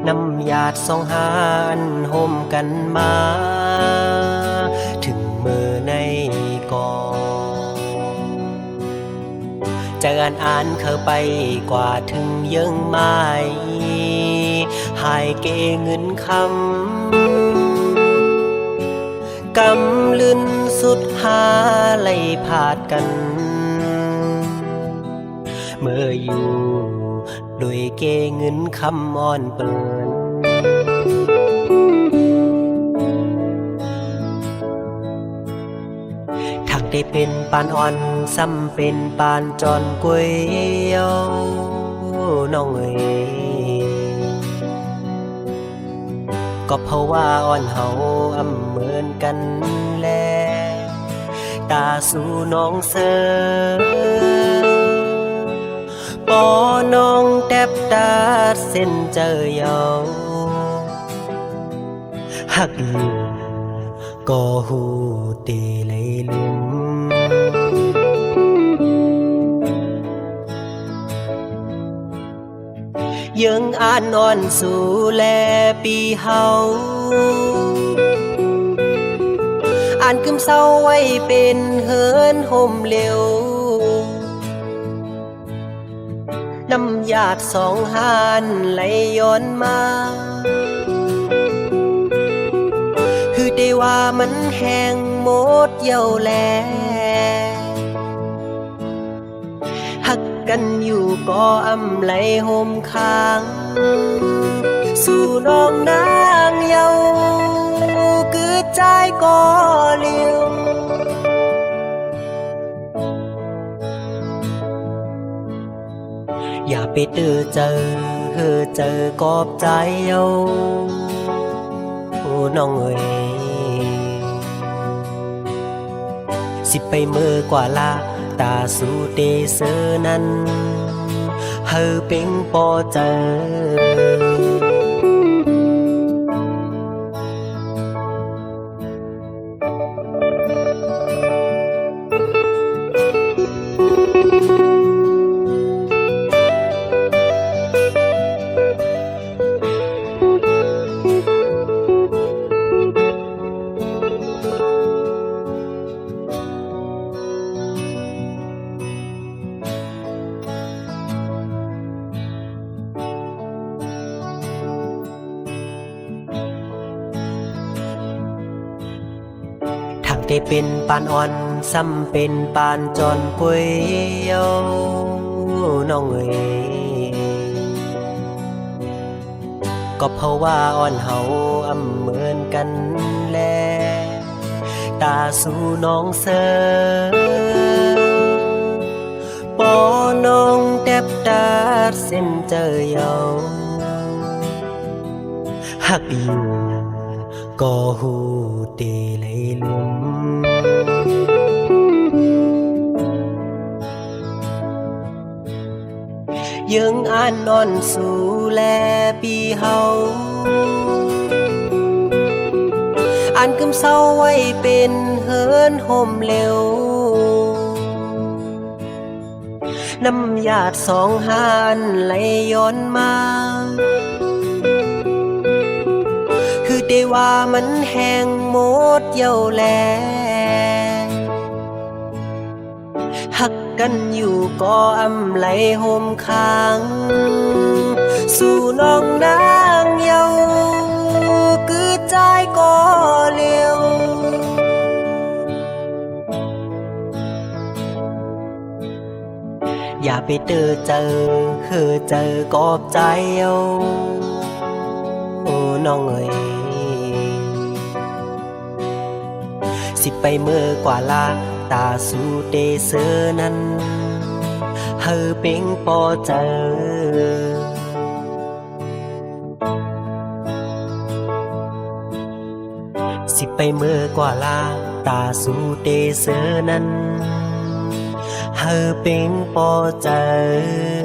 น้ำหยาดสองหานห่มกันมาถึงมือในก่อนจะอ่านเข้าไปกว่าถึงยังไม่หายเกเงินคำกำลืนสุดหาไล่ผาดกันเมื่ออยู่โดยเกเงินคำอ่อนเปินถักได้เป็นปานอ่อนซ้ำเป็นปานจอนกวยเยาน้องเอ๋ยก็เพราะว่าอ่อนเฮาอำเหมือนกันแลตาสู่น้องเสอปอน้องแทบตาเส้นเจอเยาหักอยู่ก็หูเตเลยลุมยังอ่านอ่อนสู่แลปีเฮาอ่านกึมเศร้าไว้เป็นเฮินห่มเร็วน้ำหยาดสองหานไหลย้อนมาคือได้ว่ามันแห้งหมดเย้าแลหักกันอยู่ก็อำไหลห่มค้างสู่น้องนางเยาคือใจก็เลี้ยวอย่าไปเจอกอบใจเอาโอ้น้องเอ๋ยสิไปเมื่อกว่าละตาสู่เตเสอนั้นเฮอเป็งปอเจอได้เป็นปานอ่อนซ้ำเป็นปานจอนป่วยเยาน้องเอ๋ยก็เพราะว่าอ่อนเฮาอำเหมือนกันแลตาสู่น้องเสอปอน้องแทบตาเส้นเจอเยาหักอยู่ก็หูเตเลยลุมยังอ่านนอนสู่แลปีเฮาอ่านกึมเศร้าไว้เป็นเฮินห่มเร็วน้ำหยาดสองหานไหลย้อนมาคือได้ว่ามันแห้งหมดเย้าแลหักกันอยู่ก็อำไหลห่มค้างสู่น้องนางเยาคือใจก็เลี้ยวอย่าไปเจอกอบใจเอาโอ้น้องเอ๋ยสิไปเมื่อกว่าละตาสู่เตเสอนั้นเฮอเป็งปอเจอสิไปเมื่อกว่าละตาสู่เตเสอนั้นเฮอเป็งปอเจอ